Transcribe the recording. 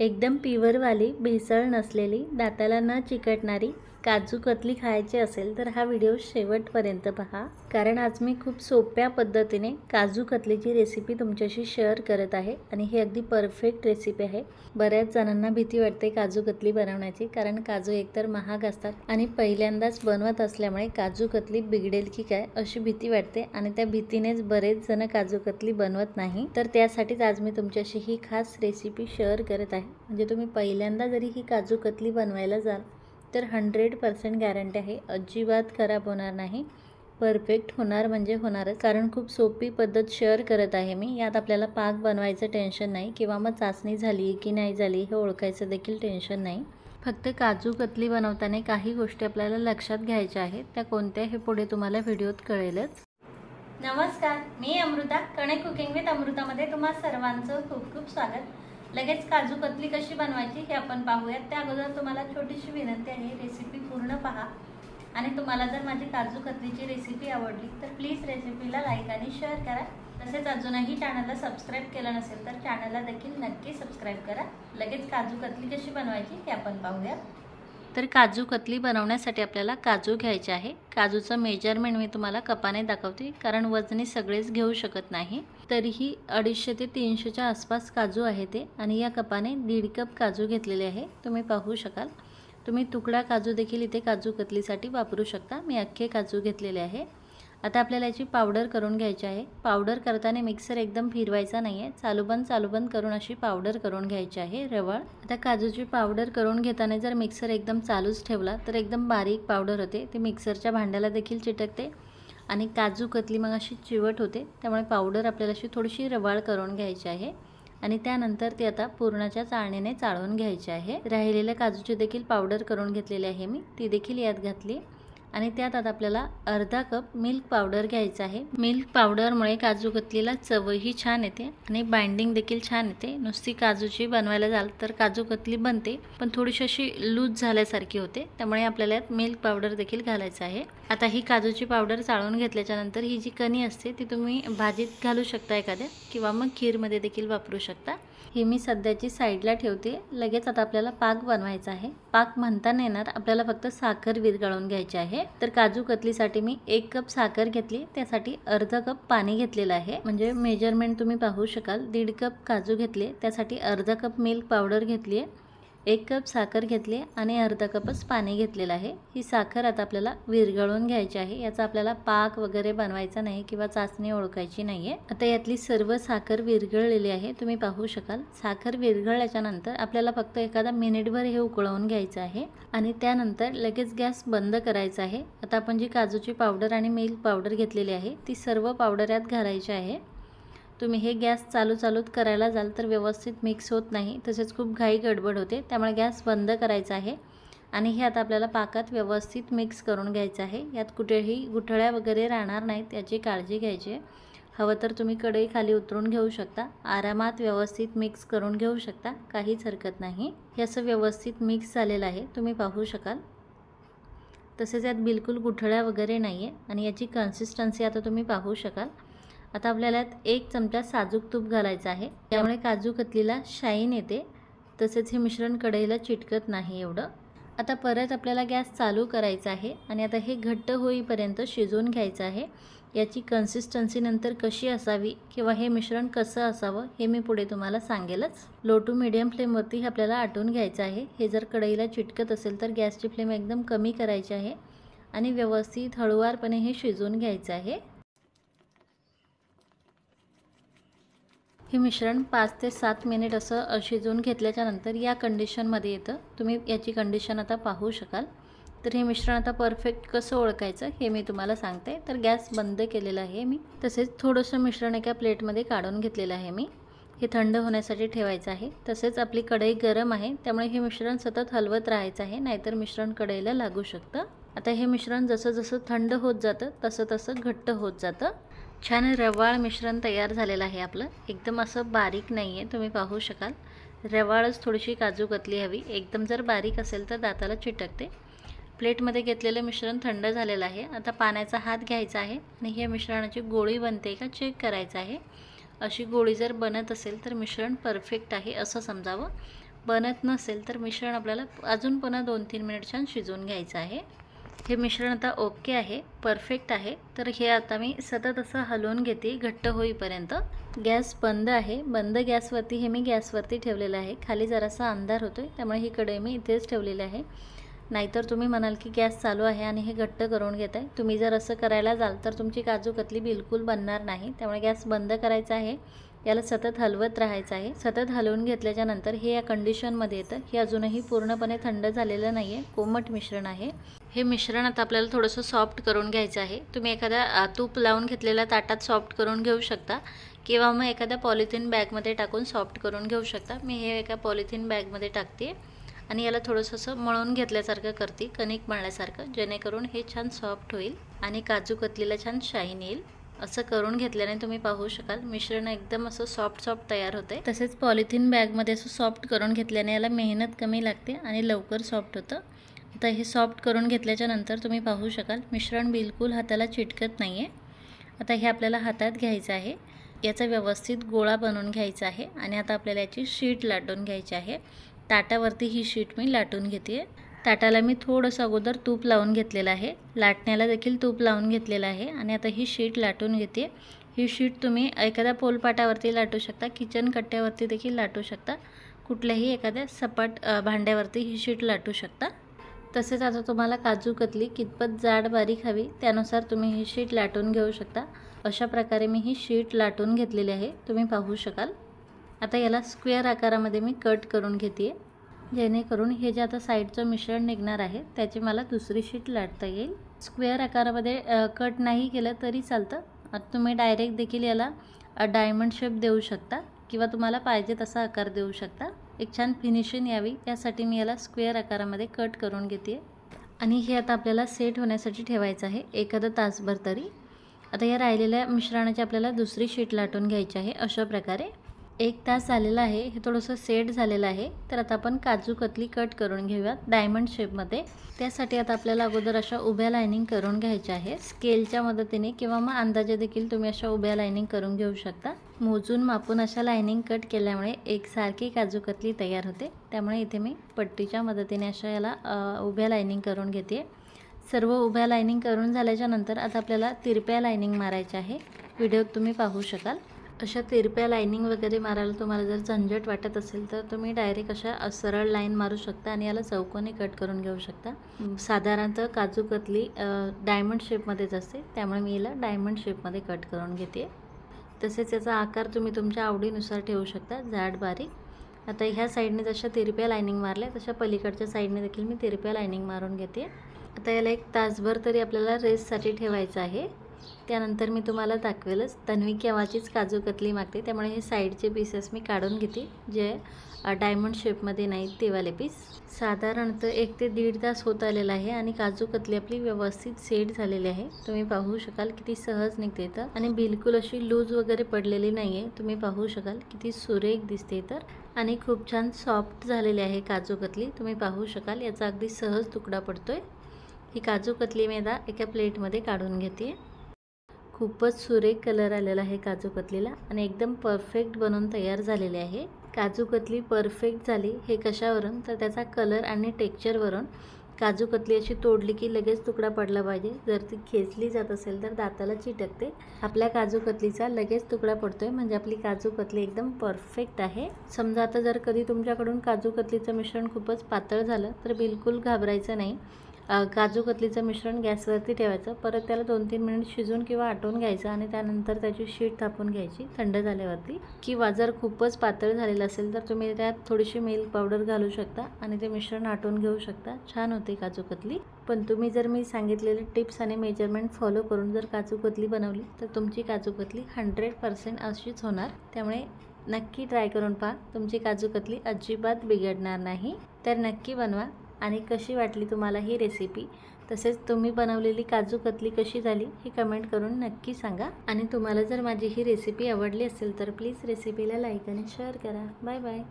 एकदम प्युअरवाली भेसळ नसलेली दाताला न चिकटणारी काजू कतली खायची असेल तर हा व्हिडिओ शेवटपर्यंत पहा, कारण आज मी खूप सोप्या पद्धतीने काजू कतलीची रेसिपी तुमच्याशी शेअर करत आहे आणि ही अगदी परफेक्ट रेसिपी आहे। बऱ्याच जणांना भीती वाटते काजू कतली बनवण्याची, कारण काजू एकतर महाग असतात आणि पहिल्यांदाच बनवत असल्यामुळे काजू कतली बिघडेल की काय अशी भीती वाटते आणि त्या भीतीनेच बरेच जण काजू कतली बनवत नाही। तर त्यासाठीच आज मी तुमच्याशी ही खास रेसिपी शेअर करत आहे। म्हणजे तुम्ही पहिल्यांदा जरी ही काजू कतली बनवायला जाल तर 100% गॅरंटी आहे, अजिबात खराब होणार नाही, परफेक्ट होणार म्हणजे होणारच। कारण खूप सोपी पद्धत शेअर करत आहे मी। यात आपल्याला पाक बनवायचं टेन्शन नाही किंवा मग चाचणी झाली की नाही झाली हे ओळखायचं देखील टेन्शन नाही। फक्त काजू कतली बनवताना काही गोष्टी आपल्याला लक्षात घ्यायच्या आहेत, त्या कोणत्या हे पुढे तुम्हाला व्हिडिओत कळेलच। नमस्कार, मी अमृता, कणे कुकिंग विथ अमृतामध्ये तुम्हा सर्वांचं खूप खूप स्वागत। लगेच काजू कतली कशी बनवायची हे आपण पाहूयात। त्या अगोदर तुम्हाला छोटीशी विनंती आहे, रेसिपी पूर्ण पहा आणि तुम्हाला जर माझी काजू कतलीची रेसिपी आवडली तर प्लीज रेसिपीला लाईक आणि शेअर करा। तसेच अजूनही चॅनलला सबस्क्राइब केलं नसेल तर चॅनलला देखील नक्की सबस्क्राइब करा। लगेच काजू कतली कशी बनवायची हे आपण पाहूयात। तर काजू कतली बनवण्यासाठी आपल्याला काजू घ्यायचे आहे। काजूचं मेजरमेंट मी तुम्हाला कपाने दाखवते, कारण वजनी सगळेच घेऊ शकत नाही। तरीही 250 ते 300च्या आसपास काजू आहे ते, आणि या कपाने 1.5 कप काजू घेतलेले आहे। तुम्ही पाहू शकाल, तुम्ही तुकडा काजू देखील इथे काजू कतलीसाठी वापरू शकता। मी अख्खे काजू घेतलेले आहे। आता आपल्याला याची पावडर करून घ्यायची आहे। पावडर करताना मिक्सर एकदम फिरवायचा नाही आहे, चालू बंद करून अशी पावडर करून घ्यायची आहे रवाळ। आता काजूची पावडर करून घेताना जर मिक्सर एकदम चालूच ठेवला तर एकदम बारीक पावडर होते, ते मिक्सरच्या भांड्याला देखील चिटकते आणि काजू कतली मग अशी चिवट होते। त्यामुळे पावडर आपल्याला अशी थोडीशी रवाळ करून घ्यायची आहे आणि त्यानंतर ती आता पूर्णाच्या चाळणीने चाळून घ्यायची आहे। राहिलेल्या काजूची देखील पावडर करून घेतलेली आहे मी, ती देखील यात घातली आणि त्यात आता आपल्याला अर्धा कप मिल्क पावडर घ्यायचा आहे। मिल्क पावडरमुळे काजू कतलीला चवही छान येते आणि बाइंडिंग देखील छान येते। नुसती काजूची बनवायला जाल तर काजू कतली बनते पण थोडीशी अशी लूज झाल्यासारखी होते, त्यामुळे आपल्याला यात मिल्क पावडर देखील घालायचं आहे। आता ही काजूची पावडर चाळून घेतल्याच्या नंतर ही जी कणी असते ती तुम्ही भाजीत घालू शकता एखाद्या, किंवा मग खीरमध्ये देखील वापरू शकता। ही मी सध्याची साईडला ठेवते। लगेच आता आपल्याला पाक बनवायचा आहे। पाक म्हणता नाही येणार, आपल्याला फक्त साखर विरघळून घ्यायची आहे। तर काजू कतलीसाठी मी 1 कप साखर घेतली, त्यासाठी अर्धा कप पाणी घेतलेलं आहे। म्हणजे मेजरमेंट तुम्ही पाहू शकाल, 1.5 कप काजू घेतले, त्यासाठी अर्धा कप मिल्क पावडर घेतली आहे, 1 कप साखर घेतली आणि अर्धा कपच पाणी घेतलेलं आहे। ही साखर आता आपल्याला विरघळून घ्यायची आहे। याचा आपल्याला पाक वगैरे बनवायचा नाही किंवा चाचणी ओळखायची नाही आहे। आता यातली सर्व साखर विरघळलेली आहे, तुम्ही पाहू शकाल। साखर विरघळल्याच्या नंतर आपल्याला फक्त एखादा मिनिटभर हे उकळवून घ्यायचं आहे आणि त्यानंतर लगेच गॅस बंद करायचा आहे। आता आपण जी काजूची पावडर आणि मिल्क पावडर घेतलेली आहे ती सर्व पावडर यात घालायची आहे। तुम्ही हे गॅस चालूच करायला जाल तर व्यवस्थित मिक्स होत नाही, तसेच खूप घाई गडबड होते, त्यामुळे गॅस बंद करायचा आहे आणि हे आता आपल्याला पाकात व्यवस्थित मिक्स करून घ्यायचं आहे। यात कुठेही गुठळ्या वगैरे राहणार नाहीत याची काळजी घ्यायची आहे। हवं तर तुम्ही कढई खाली उतरून घेऊ शकता, आरामात व्यवस्थित मिक्स करून घेऊ शकता, काहीच हरकत नाही। हे असं व्यवस्थित मिक्स झालेलं आहे, तुम्ही पाहू शकाल। तसेच यात बिलकुल गुठळ्या वगैरे नाही आहे आणि याची कन्सिस्टन्सी आता तुम्ही पाहू शकाल। आता आपल्याला यात 1 चमचा साजूक तूप घालायचं आहे, त्यामुळे काजू कतलीला शाईन येते, तसेच हे मिश्रण कढईला चिटकत नाही एवढं। आता परत आपल्याला गॅस चालू करायचा आहे आणि आता हे घट्ट होईपर्यंत शिजवून घ्यायचं आहे। याची कन्सिस्टन्सी नंतर कशी असावी किंवा हे मिश्रण कसं असावं हे मी पुढे तुम्हाला सांगेलच। लो टू मीडियम फ्लेमवरती हे आपल्याला आटवून घ्यायचं आहे। हे जर कढईला चिटकत असेल तर गॅसची फ्लेम एकदम कमी करायची आहे आणि व्यवस्थित हळूवारपणे हे शिजवून घ्यायचं आहे। हे मिश्रण 5 ते 7 मिनिट असं शिजवून घेतल्याच्या नंतर या कंडिशनमध्ये येतं। तुम्ही याची कंडिशन आता पाहू शकाल। तर हे मिश्रण आता परफेक्ट कसं ओळखायचं हे मी तुम्हाला सांगते। तर गॅस बंद केलेला आहे मी, तसेच थोडंसं मिश्रण एका प्लेटमध्ये काढून घेतलेलं आहे मी, हे थंड होण्यासाठी ठेवायचं आहे। तसेच आपली कढई गरम आहे, त्यामुळे हे मिश्रण सतत हलवत राहायचं आहे, नाहीतर मिश्रण कढईला लागू शकतं। आता हे मिश्रण जसं थंड होत जातं तसं घट्ट होत जातं। छान रवाळ मिश्रण तयार झालेलं आहे आपलं, एकदम असं बारीक नाही आहे, तुम्ही पाहू शकाल। रवाळच थोडीशी काजू कतली हवी, एकदम जर बारीक असेल तर दाताला चिटकते। प्लेटमध्ये घेतलेलं मिश्रण थंड झालेलं आहे। आता पाण्याचा हात घ्यायचा आहे आणि हे मिश्रणाची गोळी बनते का चेक करायचं आहे। अशी गोळी जर बनत असेल तर मिश्रण परफेक्ट आहे असं समजावं। बनत नसेल तर मिश्रण आपल्याला अजून पुन्हा 2-3 मिनिट छान शिजवून घ्यायचं आहे। हे मिश्रण आता ओके आहे, परफेक्ट आहे। तर हे आता मी सतत असं हलवून घेते घट्ट होईपर्यंत। गॅस बंद आहे, बंद गॅसवरती हे मी गॅसवरती ठेवलेलं आहे। खाली जरासा अंधार होतोय त्यामुळे ही कढई मी इथेच ठेवलेली आहे। नाहीतर तुम्ही म्हणाल की गॅस चालू आहे आणि हे घट्ट करून घेत आहे। तुम्ही जर असं करायला जाल तर तुमची काजू कतली बिलकुल बनणार नाही। त्यामुळे गॅस बंद करायचा आहे, याला सतत हलवत राहायचं आहे। सतत हलवून घेतल्याच्या नंतर हे या कंडिशनमध्ये येतं। हे अजूनही पूर्णपणे थंड झालेलं नाही आहे, कोमट मिश्रण आहे। हे मिश्रण आता आपल्याला थोडंसं सॉफ्ट करून घ्यायचं आहे। तुम्ही एखाद्या तूप लावून घेतलेल्या ताटात सॉफ्ट करून घेऊ शकता किंवा मग एखाद्या पॉलिथिन बॅगमध्ये टाकून सॉफ्ट करून घेऊ शकता। मी हे एका पॉलिथिन बॅगमध्ये टाकते आणि याला थोडंसं असं मळून घेतल्यासारखं करते, कणिक मळल्यासारखं, जेणेकरून हे छान सॉफ्ट होईल आणि काजू कतलीला छान शाईन येईल। असं करून घेतल्याने तुम्ही पाहू शकाल मिश्रण एकदम असं सॉफ्ट तयार होते। तसेच पॉलिथिन बॅगमध्ये असं सॉफ्ट करून घेतल्याने याला मेहनत कमी लागते आणि लवकर सॉफ्ट होतं। आता हे सॉफ्ट करून घेतल्याच्या नंतर तुम्ही पाहू शकाल मिश्रण बिलकुल हाताला चिटकत नाही आहे। आता हे आपल्याला हातात घ्यायचं आहे, याचा व्यवस्थित गोळा बनवून घ्यायचा आहे आणि आता आपल्याला याची शीट लाटून घ्यायची आहे। ताटावरती ही शीट मी लाटून घेते। ताटाला मी थोडंसं अगोदर तूप लावून घेतलेलं आहे, लाटण्याला देखील तूप लावून घेतलेलं आहे आणि आता ही शीट लाटून घेते। ही शीट तुम्ही एखाद्या पोलपाटावरती लाटू शकता, किचन कट्ट्यावरती देखील लाटू शकता, कुठल्याही एखाद्या सपाट भांड्यावरती ही शीट लाटू शकता। तसेच आता तुम्हाला काजू कतली कितपत जाड बारीक हवी त्यानुसार तुम्ही ही शीट लाटून घेऊ शकता। अशा प्रकारे मी ही शीट लाटून घेतलेली आहे, तुम्ही पाहू शकाल। आता याला स्क्वेअर आकारामध्ये मी कट करून घेते, जेणेकरून हे जे आता साईडचं मिश्रण निघणार आहे त्याची मला दुसरी शीट लाटता येईल। स्क्वेअर आकारामध्ये कट नाही केलं तरी चालतं, तुम्ही डायरेक्ट देखील याला डायमंड शेप देऊ शकता किंवा तुम्हाला पाहिजे तसा आकार देऊ शकता। एक छान फिनिशिंग यावी त्यासाठी मी याला स्क्वेअर आकारामध्ये कट करून घेते आणि हे आता आपल्याला सेट होण्यासाठी ठेवायचं आहे एखादा तासभर तरी। आता या राहिलेल्या मिश्रणाची आपल्याला दुसरी शीट लाटून घ्यायची आहे। अशा प्रकारे 1 तास झालेला आहे, हे थोडंसं सेट झालेलं आहे। तर आता आपण काजू कतली कट करून घेऊयात डायमंड शेपमध्ये। त्यासाठी आता आपल्याला अगोदर अशा उभ्या लाईनिंग करून घ्यायच्या आहे, स्केलच्या मदतीने किंवा मग अंदाजे देखील तुम्ही अशा उभ्या लाईनिंग करून घेऊ शकता। मोजून मापून अशा लाईनिंग कट केल्यामुळे एकसारखी काजू कतली तयार होते, त्यामुळे इथे मी पट्टीच्या मदतीने अशा याला उभ्या लाईनिंग करून घेते। सर्व उभ्या लाईनिंग करून झाल्याच्या नंतर आता आपल्याला तिरप्या लाईनिंग मारायच्या आहे, व्हिडिओत तुम्ही पाहू शकाल। अशा तिरप्या लाईनिंग वगैरे मारायला तुम्हाला जर झंझट वाटत असेल तर तुम्ही डायरेक्ट अशा सरळ लाईन मारू शकता आणि याला चौकोनी कट करून घेऊ शकता। साधारणतः काजू कतली डायमंड शेपमध्येच असते, त्यामुळे मी याला डायमंड शेपमध्ये कट करून घेते। तसेच याचा आकार तुम्ही तुमच्या आवडीनुसार ठेवू शकता, जाड बारीक। आता ह्या साईडने जशा तिरप्या लाईनिंग मारल्या तशा पलीकडच्या साईडने देखील मी तिरप्या लाईनिंग मारून घेते। आता याला 1 तासभर तरी आपल्याला रेस्टसाठी ठेवायचं आहे। त्यानंतर मी तुम्हाला दाखवेलच, तन्वी केव्हाचीच काजू कतली मागते, त्यामुळे हे साईडचे पीसेस मी काढून घेते, जे डायमंड शेपमध्ये नाहीत ते वाले पीस। साधारणतः 1 ते 1.5 तास होत आलेला आहे आणि काजू कतली आपली व्यवस्थित सेट झालेली आहे। तुम्ही पाहू शकाल किती सहज निघते तर, आणि बिलकुल अशी लूज वगैरे पडलेली नाही आहे। तुम्ही पाहू शकाल किती सुरेख दिसते तर, आणि खूप छान सॉफ्ट झालेली आहे काजू कतली। तुम्ही पाहू शकाल याचा अगदी सहज तुकडा पडतोय। ही काजू कतली मी आता एका प्लेटमध्ये काढून घेते। खूपच सुरेख कलर आलेला आहे काजू कतलीला आणि एकदम परफेक्ट बनवून तयार झालेले आहे। काजू कतली परफेक्ट झाली हे कशावरून, तर त्याचा कलर आणि टेक्स्चरवरून। काजू कतली अशी तोडली की लगेच तुकडा पडला पाहिजे, जर ती खेचली जात असेल तर दाताला चिटकते। आपल्या काजू कतलीचा लगेच तुकडा पडतोय, म्हणजे आपली काजू कतली एकदम परफेक्ट आहे। समजा आता जर कधी तुमच्याकडून काजू कतलीचं मिश्रण खूपच पातळ झालं तर बिलकुल घाबरायचं नाही। काजू कतलीचं मिश्रण गॅसवरती ठेवायचं, परत त्याला 2-3 मिनिट शिजून किंवा आटवून घ्यायचं आणि त्यानंतर त्याची शीट थापून घ्यायची थंड झाल्यावरती। किंवा जर खूपच पातळ झालेलं असेल तर तुम्ही त्यात थोडीशी मिल्क पावडर घालू शकता आणि ते मिश्रण आटवून घेऊ शकता, छान होते काजू कतली। पण तुम्ही जर मी सांगितलेले टिप्स आणि मेजरमेंट फॉलो करून जर काजू कतली बनवली तर तुमची काजू कतली 100% अशीच होणार। त्यामुळे नक्की ट्राय करून पहा, तुमची काजू कतली अजिबात बिघडणार नाही। तर नक्की बनवा आणि कशी वाटली तुम्हाला ही रेसिपी, तसेच तुम्ही बनवलेली काजू कतली कशी झाली ही कमेंट करून नक्की सांगा। आणि तुम्हाला जर माझी ही रेसिपी आवडली असेल तर प्लीज रेसिपीला लाईक आणि शेअर करा। Bye bye.